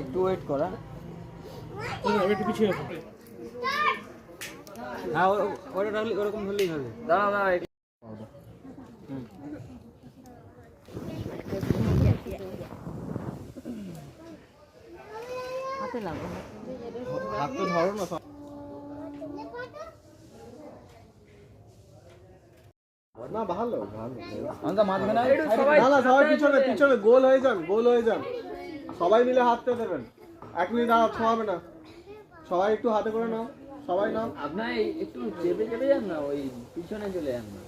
একটু ওয়েট করা, একটু পিছিয়ে হ্যাঁ ওটা ওরকম ধরলেই হবে। দাঁড়া দাঁড়া হাতে লাগো, হাত তো ধরো না। না ভালো ভালো সবাই পিছনে পিছনে গোল হয়ে যান সবাই মিলে হাতটা দেবেন। 1 মিনিট হাত ছোঁয়াবে না, সবাই একটু হাতে করে নাও, সবাই নাও। আপনার একটু চেপে চেপে যান না, ওই পিছনে চলে যান না।